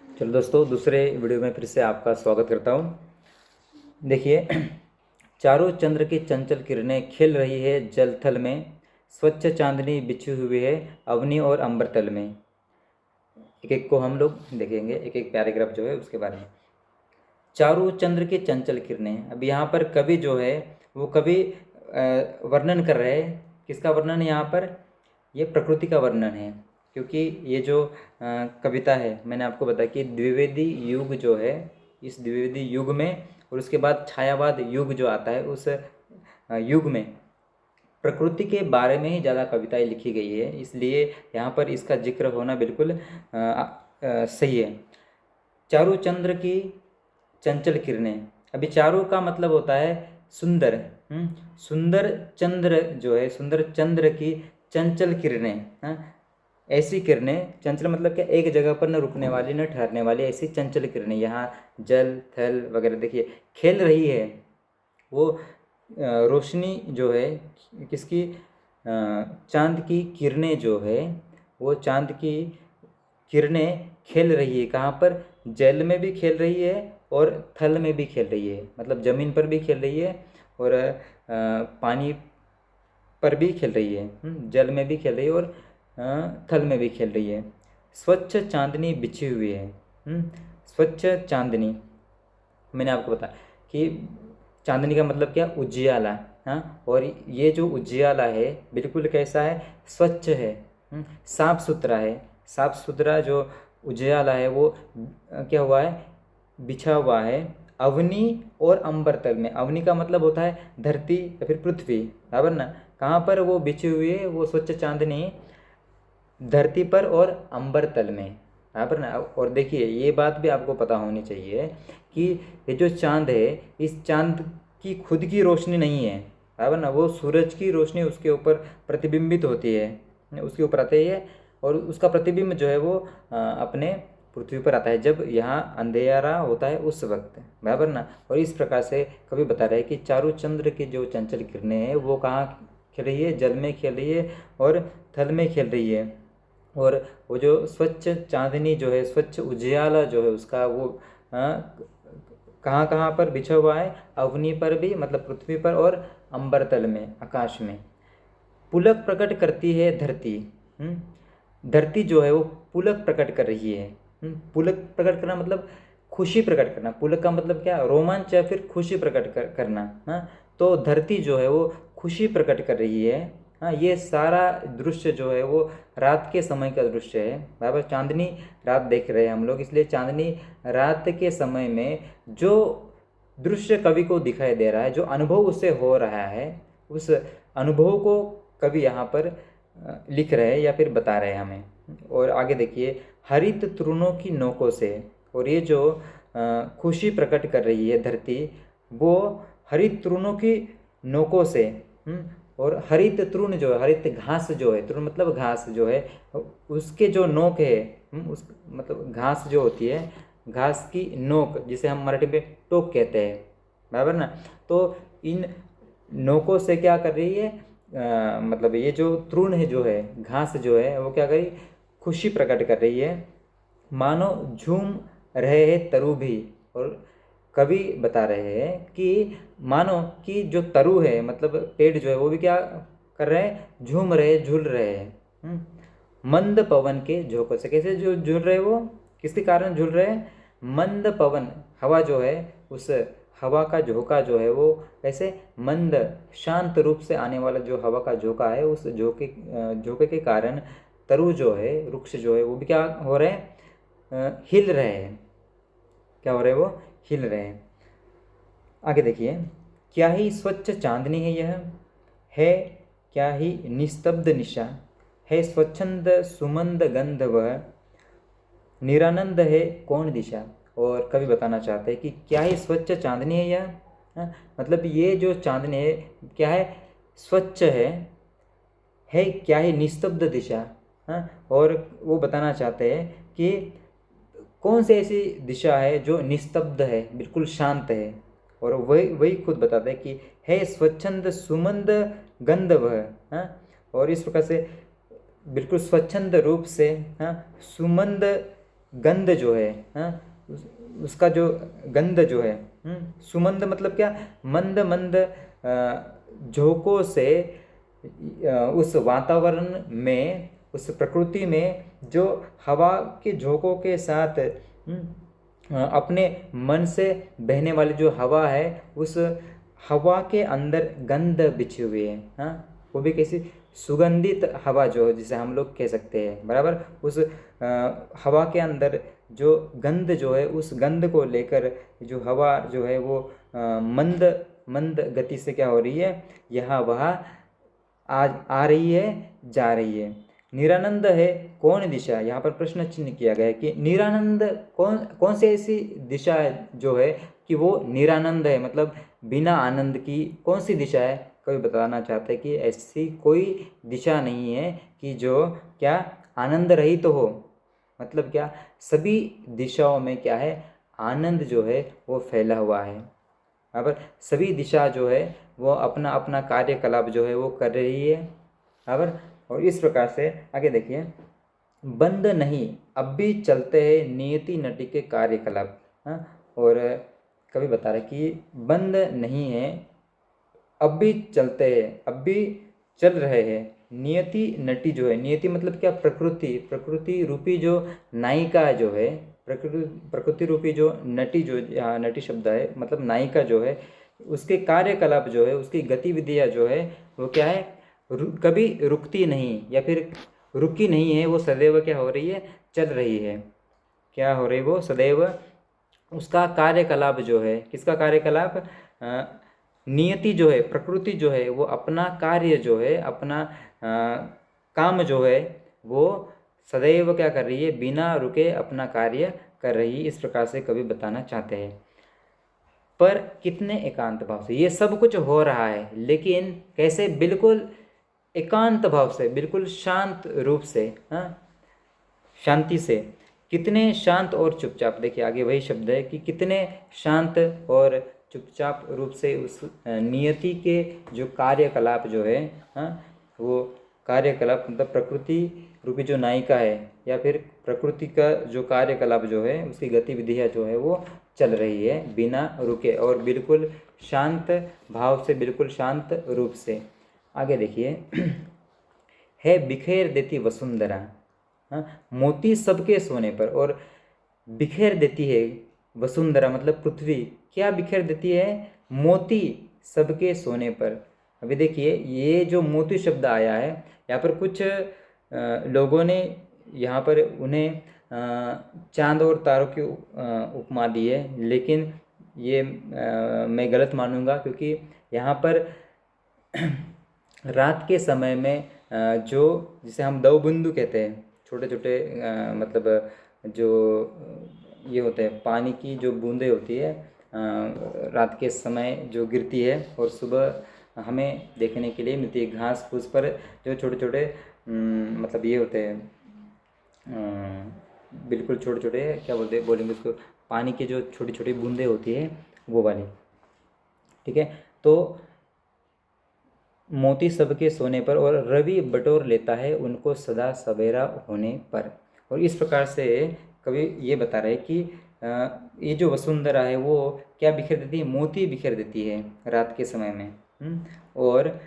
चलो दोस्तों, दूसरे वीडियो में फिर से आपका स्वागत करता हूँ। देखिए, चारों चंद्र की चंचल किरणें खिल रही है जल थल में, स्वच्छ चांदनी बिछी हुई है अवनी और अंबर तल में। एक एक को हम लोग देखेंगे, एक एक पैराग्राफ जो है उसके बारे में। चारों चंद्र की चंचल किरणें, अब यहाँ पर कवि जो है वो कवि वर्णन कर रहे हैं। किसका वर्णन है यहाँ पर? ये प्रकृति का वर्णन है, क्योंकि ये जो कविता है, मैंने आपको बताया कि द्विवेदी युग जो है, इस द्विवेदी युग में और उसके बाद छायावाद युग जो आता है, उस युग में प्रकृति के बारे में ही ज़्यादा कविताएं लिखी गई है, इसलिए यहाँ पर इसका जिक्र होना बिल्कुल सही है। चारों चंद्र की चंचल किरणें, अभी चारों का मतलब होता है सुंदर। सुंदर चंद्र जो है, सुंदर चंद्र की चंचल किरणें, ऐसी किरणें, चंचल मतलब क्या, एक जगह पर न रुकने वाली न ठहरने वाली, ऐसी चंचल किरणें यहाँ जल थल वगैरह देखिए खेल रही है। वो रोशनी जो है किसकी, चांद की किरणें जो है, वो चांद की किरणें खेल रही है। कहाँ पर? जल में भी खेल रही है और थल में भी खेल रही है, मतलब ज़मीन पर भी खेल रही है और पानी पर भी खेल रही है। जल में भी खेल रही है और थल में भी खेल रही है। स्वच्छ चांदनी बिछी हुई है। स्वच्छ चांदनी, मैंने आपको बताया कि चांदनी का मतलब क्या? उजियाला। हाँ, और ये जो उजियाला है बिल्कुल कैसा है? स्वच्छ है, साफ सुथरा है। साफ सुथरा जो उजियाला है वो क्या हुआ है? बिछा हुआ है अवनी और अंबर तल में। अवनी का मतलब होता है धरती या फिर पृथ्वी, बराबर ना। कहाँ पर वो बिछी हुई है वो स्वच्छ चांदनी? धरती पर और अंबर तल में, बराबर ना। और देखिए, ये बात भी आपको पता होनी चाहिए कि ये जो चांद है, इस चांद की खुद की रोशनी नहीं है, बराबर ना। वो सूरज की रोशनी उसके ऊपर प्रतिबिंबित होती है, उसके ऊपर आती है और उसका प्रतिबिंब जो है वो अपने पृथ्वी पर आता है जब यहाँ अंधेरा होता है उस वक्त, बराबर ना। और इस प्रकार से कभी बता रहे हैं कि चारों चंद्र की जो चंचल किरणें हैं वो कहाँ खेल रही है? जल में खेल रही है और थल में खेल रही है। और वो जो स्वच्छ चांदनी जो है, स्वच्छ उजियाला जो है उसका, वो कहाँ कहाँ पर बिछा हुआ है? अवनी पर भी, मतलब पृथ्वी पर, और अंबर तल में, आकाश में। पुलक प्रकट करती है धरती। धरती जो है वो पुलक प्रकट कर रही है। पुलक प्रकट करना मतलब खुशी प्रकट करना। पुलक का मतलब क्या? रोमांच या फिर खुशी प्रकट करना। हाँ, तो धरती जो है वो खुशी प्रकट कर रही है। हाँ, ये सारा दृश्य जो है वो रात के समय का दृश्य है, बराबर। चांदनी रात देख रहे हैं हम लोग, इसलिए चांदनी रात के समय में जो दृश्य कवि को दिखाई दे रहा है, जो अनुभव उससे हो रहा है, उस अनुभव को कवि यहाँ पर लिख रहे हैं या फिर बता रहे हैं हमें। और आगे देखिए, हरित तृणों की नोकों से, और ये जो खुशी प्रकट कर रही है धरती, वो हरित तृणों की नोकों से। और हरित तृण जो है, हरित घास जो है, तृण मतलब घास जो है, उसके जो नोक है, उस मतलब घास जो होती है, घास की नोक, जिसे हम मराठी में टोक कहते हैं, बराबर ना। तो इन नोकों से क्या कर रही है? मतलब ये जो तृण है, जो है घास जो है, वो क्या करी? खुशी प्रकट कर रही है, मानो झूम रहे हैं तरु भी। और कवि बता रहे हैं कि मानो कि जो तरु है, मतलब पेड़ जो है, वो भी क्या कर रहे हैं? झूम रहे, झूल रहे हैं। मंद पवन के झोंकों से। कैसे जो झूल रहे हैं? वो किसके कारण झूल रहे हैं? मंद पवन, हवा जो है, उस हवा का झोंका जो है वो ऐसे मंद शांत रूप से आने वाला जो हवा का झोंका है, उस झोंके के कारण तरु जो है, वृक्ष जो है, वो भी क्या हो रहे हैं? हिल रहे हैं। क्या हो रहे हैं? वो हिल रहे हैं। आगे देखिए, क्या ही स्वच्छ चांदनी है यह, है क्या ही निस्तब्ध निशा, है स्वच्छंद सुमंद गंध वह, निरानंद है कौन दिशा। और कवि बताना चाहते हैं कि क्या ही स्वच्छ चांदनी है यह, मतलब ये जो चांदनी है क्या है? स्वच्छ है क्या ही निस्तब्ध दिशा। और वो बताना चाहते हैं कि कौन सी ऐसी दिशा है जो निस्तब्ध है, बिल्कुल शांत है। और वही वही खुद बताते हैं कि है स्वच्छंद सुमंद गंध वह। और इस प्रकार से बिल्कुल स्वच्छंद रूप से, सुमंद गंध जो है, हाँ, उसका जो गंध जो है, सुमंद मतलब क्या, मंद मंद झोंकों से उस वातावरण में, उस प्रकृति में जो हवा के झोंकों के साथ अपने मन से बहने वाली जो हवा है, उस हवा के अंदर गंध बिछी हुई है, हाँ, वो भी कैसी, सुगंधित हवा जो, जिसे हम लोग कह सकते हैं, बराबर। उस हवा के अंदर जो गंध जो है, उस गंध को लेकर जो हवा जो है वो मंद मंद गति से क्या हो रही है, यहाँ वहाँ आ रही है, जा रही है। निरानंद है कौन दिशा, यहाँ पर प्रश्न चिन्ह किया गया है कि निरानंद कौन कौन सी ऐसी दिशा है जो है कि वो निरानंद है, मतलब बिना आनंद की कौन सी दिशा है। कवि बताना चाहते हैं कि ऐसी कोई दिशा नहीं है कि जो क्या आनंद रहित तो हो, मतलब क्या, सभी दिशाओं में क्या है, आनंद जो है वो फैला हुआ है। बराबर, सभी दिशा जो है वो अपना अपना कार्यकलाप जो है वो कर रही है, बराबर। और इस प्रकार से आगे देखिए, बंद नहीं अब भी चलते हैं नियति नटी के कार्यकलाप, हाँ। और कवि बता रहे कि बंद नहीं है, अब भी चलते हैं, अब भी चल रहे हैं नियति नटी जो है, नियति मतलब क्या, प्रकृति, प्रकृति रूपी जो नायिका जो है, प्रकृति प्रकृति रूपी जो नटी, जो यहाँ नटी शब्द है मतलब नायिका जो है, उसके कार्यकलाप जो है, उसकी गतिविधियाँ जो है वो क्या है, कभी रुकती नहीं या फिर रुकी नहीं है, वो सदैव क्या हो रही है, चल रही है। क्या हो रही है, वो सदैव उसका कार्यकलाप जो है, किसका कार्यकलाप, नियति जो है, प्रकृति जो है, वो अपना कार्य जो है, अपना काम जो है वो सदैव क्या कर रही है, बिना रुके अपना कार्य कर रही है। इस प्रकार से कवि बताना चाहते हैं। पर कितने एकांत भाव से ये सब कुछ हो रहा है, लेकिन कैसे, बिल्कुल एकांत भाव से, बिल्कुल शांत रूप से, हाँ, शांति से। कितने शांत और चुपचाप, देखिए आगे वही शब्द है कि कितने शांत और चुपचाप रूप से उस नियति के जो कार्यकलाप जो है, हाँ, वो कार्यकलाप मतलब प्रकृति रूपी जो नायिका है या फिर प्रकृति का जो कार्यकलाप जो है, उसकी गतिविधियाँ जो है वो चल रही है बिना रुके और बिल्कुल शांत भाव से, बिल्कुल शांत रूप से। आगे देखिए, है बिखेर देती वसुंधरा, हाँ, मोती सबके सोने पर, और बिखेर देती है वसुंधरा मतलब पृथ्वी, क्या बिखेर देती है, मोती सबके सोने पर। अभी देखिए ये जो मोती शब्द आया है, यहाँ पर कुछ लोगों ने यहाँ पर उन्हें चांद और तारों की उपमा दी है, लेकिन ये मैं गलत मानूंगा, क्योंकि यहाँ पर रात के समय में जो, जिसे हम दवबिंदु कहते हैं, छोटे छोटे मतलब जो ये होते हैं, पानी की जो बूंदें होती है रात के समय जो गिरती है और सुबह हमें देखने के लिए मिलती है घास फूस पर, जो छोटे छोटे मतलब ये होते हैं, बिल्कुल छोटे छोटे, क्या बोलेंगे उसको, पानी की जो छोटी छोटी बूंदें होती है वो वाली, ठीक है। तो मोती सबके सोने पर और रवि बटोर लेता है उनको सदा सवेरा होने पर। और इस प्रकार से कवि ये बता रहे कि ये जो वसुंधरा है वो क्या बिखेर देती है, मोती बिखेर देती है रात के समय में। और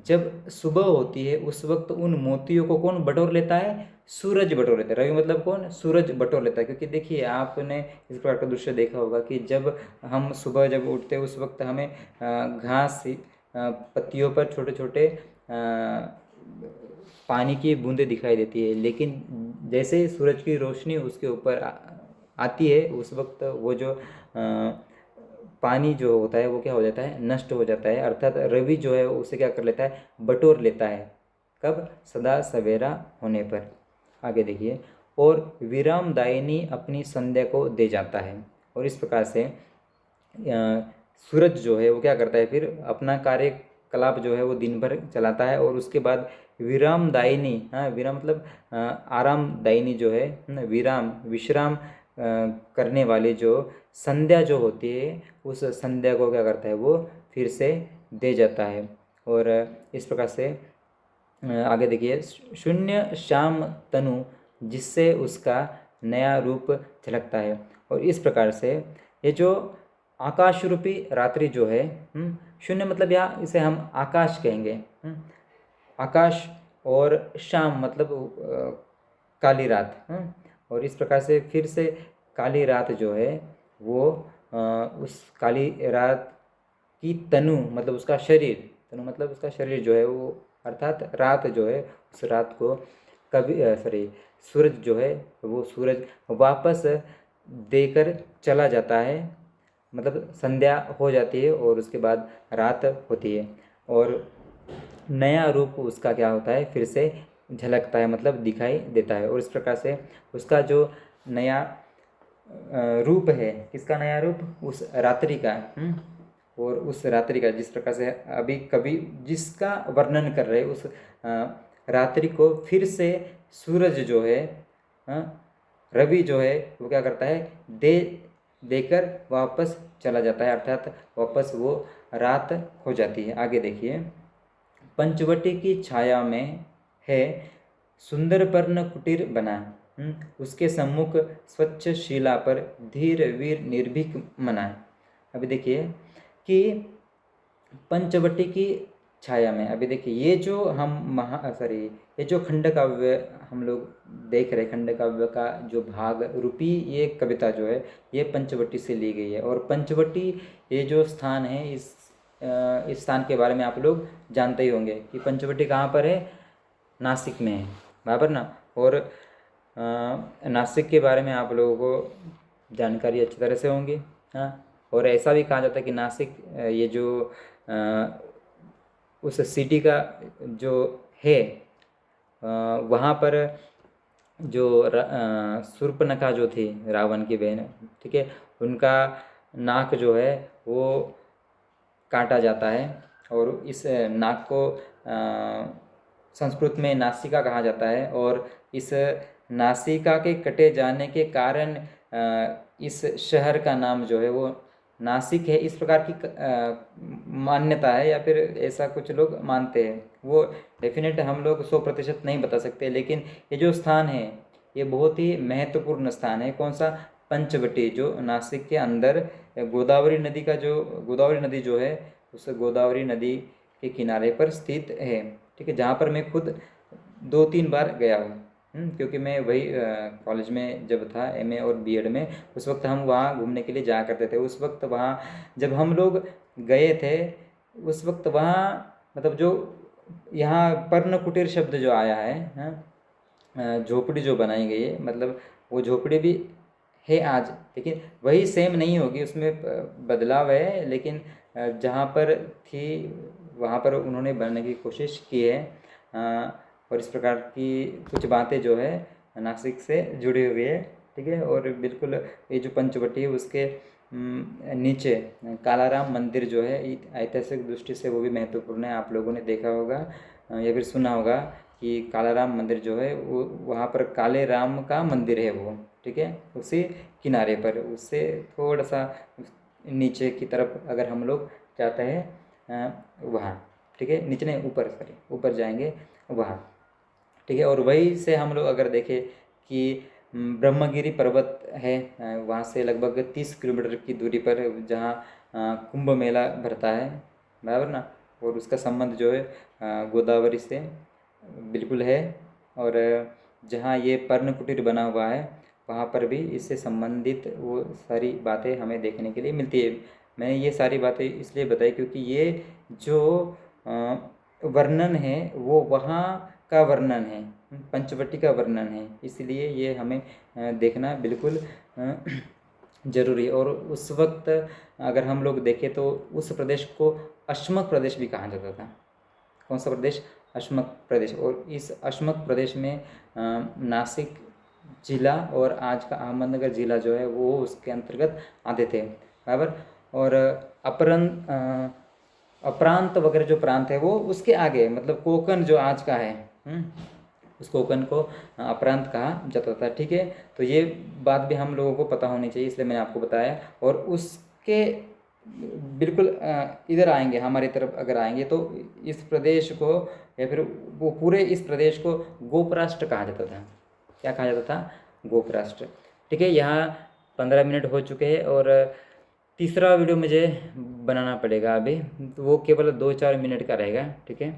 जब सुबह होती है उस वक्त उन मोतियों को कौन बटोर लेता है, सूरज बटोर लेता है। रवि मतलब कौन, सूरज बटोर लेता है। क्योंकि देखिए आपने इस प्रकार का दृश्य देखा होगा कि जब हम सुबह जब उठते हैं उस वक्त हमें घास पत्तियों पर छोटे छोटे पानी की बूंदें दिखाई देती है, लेकिन जैसे ही सूरज की रोशनी उसके ऊपर आती है उस वक्त वो जो पानी जो होता है वो क्या हो जाता है, नष्ट हो जाता है। अर्थात रवि जो है उसे क्या कर लेता है, बटोर लेता है। कब, सदा सवेरा होने पर। आगे देखिए, और विरामदायिनी अपनी संध्या को दे जाता है। और इस प्रकार से सूरज जो है वो क्या करता है, फिर अपना कार्यकलाप जो है वो दिन भर चलाता है और उसके बाद विरामदायिनी, हाँ, विराम मतलब आरामदायिनी जो है, विराम विश्राम करने वाली जो संध्या जो होती है उस संध्या को क्या करता है, वो फिर से दे जाता है। और इस प्रकार से आगे देखिए, शून्य श्याम तनु जिससे उसका नया रूप झलकता है। और इस प्रकार से ये जो आकाश रूपी रात्रि जो है, शून्य मतलब यहाँ इसे हम आकाश कहेंगे, आकाश, और शाम मतलब काली रात। और इस प्रकार से फिर से काली रात जो है वो उस काली रात की तनु मतलब उसका शरीर, तनु मतलब उसका शरीर जो है वो, अर्थात रात जो है, उस रात को कभी सॉरी सूरज जो है वो सूरज वापस देकर चला जाता है, मतलब संध्या हो जाती है और उसके बाद रात होती है, और नया रूप उसका क्या होता है, फिर से झलकता है, मतलब दिखाई देता है। और इस प्रकार से उसका जो नया रूप है, किसका नया रूप, उस रात्रि का, और उस रात्रि का जिस प्रकार से अभी कभी जिसका वर्णन कर रहे उस रात्रि को फिर से सूरज जो है, रवि जो है वो क्या करता है, देकर वापस चला जाता है, अर्थात वापस वो रात हो जाती है। आगे देखिए, पंचवटी की छाया में है सुंदर पर्ण कुटीर बना, उसके सम्मुख स्वच्छ शिला पर धीर वीर निर्भीक मना। अभी देखिए कि पंचवटी की छाया में, अभी देखिए ये जो हम ये जो खंडकाव्य हम लोग देख रहे, खंडकाव्य का जो भाग रूपी ये कविता जो है ये पंचवटी से ली गई है। और पंचवटी ये जो स्थान है, इस स्थान के बारे में आप लोग जानते ही होंगे कि पंचवटी कहाँ पर है, नासिक में है, बराबर ना। और नासिक के बारे में आप लोगों को जानकारी अच्छी तरह से होंगी, हाँ। और ऐसा भी कहा जाता है कि नासिक ये जो उस सिटी का जो है, वहाँ पर जो शूर्पणखा जो थी रावण की बहन, ठीक है, उनका नाक जो है वो काटा जाता है, और इस नाक को संस्कृत में नासिका कहा जाता है। और इस नासिका के कटे जाने के कारण इस शहर का नाम जो है वो नासिक है, इस प्रकार की मान्यता है, या फिर ऐसा कुछ लोग मानते हैं। वो डेफिनेट हम लोग 100% नहीं बता सकते, लेकिन ये जो स्थान है ये बहुत ही महत्वपूर्ण स्थान है। कौन सा, पंचवटी, जो नासिक के अंदर गोदावरी नदी का जो, गोदावरी नदी जो है उस गोदावरी नदी के किनारे पर स्थित है, ठीक है, जहाँ पर मैं खुद 2-3 बार गया हूँ, क्योंकि मैं वही कॉलेज में जब था, एमए और बीएड में, उस वक्त हम वहाँ घूमने के लिए जाया करते थे। उस वक्त वहाँ जब हम लोग गए थे, उस वक्त वहाँ मतलब जो यहाँ पर्ण कुटीर शब्द जो आया है, झोपड़ी जो बनाई गई है, मतलब वो झोपड़ी भी है आज, लेकिन वही सेम नहीं होगी, उसमें बदलाव है, लेकिन जहाँ पर थी वहाँ पर उन्होंने बनाने की कोशिश की है। और इस प्रकार की कुछ बातें जो है नासिक से जुड़ी हुई है, ठीक है। और बिल्कुल ये जो पंचवटी है उसके नीचे कालाराम मंदिर जो है, ऐतिहासिक दृष्टि से वो भी महत्वपूर्ण है। आप लोगों ने देखा होगा या फिर सुना होगा कि कालाराम मंदिर जो है वो, वहाँ पर काले राम का मंदिर है वो, ठीक है, उसी किनारे पर, उससे थोड़ा सा नीचे की तरफ अगर हम लोग जाते हैं वहाँ, ठीक है, नीचे नहीं, ऊपर, सॉरी, ऊपर जाएंगे वहाँ, ठीक है। और वहीं से हम लोग अगर देखें कि ब्रह्मगिरी पर्वत है, वहाँ से लगभग 30 किलोमीटर की दूरी पर, जहाँ कुंभ मेला भरता है, बराबर ना। और उसका संबंध जो है गोदावरी से बिल्कुल है। और जहाँ ये पर्ण कुटीर बना हुआ है वहाँ पर भी इससे संबंधित वो सारी बातें हमें देखने के लिए मिलती है। मैंने ये सारी बातें इसलिए बताई क्योंकि ये जो वर्णन है वो वहाँ का वर्णन है, पंचवटी का वर्णन है, इसलिए ये हमें देखना बिल्कुल जरूरी है। और उस वक्त अगर हम लोग देखें तो उस प्रदेश को अश्मक प्रदेश भी कहा जाता था। कौन सा प्रदेश, अश्मक प्रदेश। और इस अश्मक प्रदेश में नासिक जिला और आज का अहमदनगर जिला जो है वो उसके अंतर्गत आते थे, बराबर। और अप्रांत वगैरह जो प्रांत है वो उसके आगे, मतलब कोकण जो आज का है, उस कोकण को अप्रांत कहा जाता था, ठीक है। तो ये बात भी हम लोगों को पता होनी चाहिए, इसलिए मैंने आपको बताया। और उसके बिल्कुल इधर आएंगे, हमारी तरफ अगर आएंगे तो इस प्रदेश को, या फिर वो पूरे इस प्रदेश को गोपराष्ट्र कहा जाता था। क्या कहा जाता था, गोप राष्ट्र। ठीक है, यहाँ 15 मिनट हो चुके हैं और तीसरा वीडियो मुझे बनाना पड़ेगा अभी, तो वो केवल 2-4 मिनट का रहेगा। ठीक है।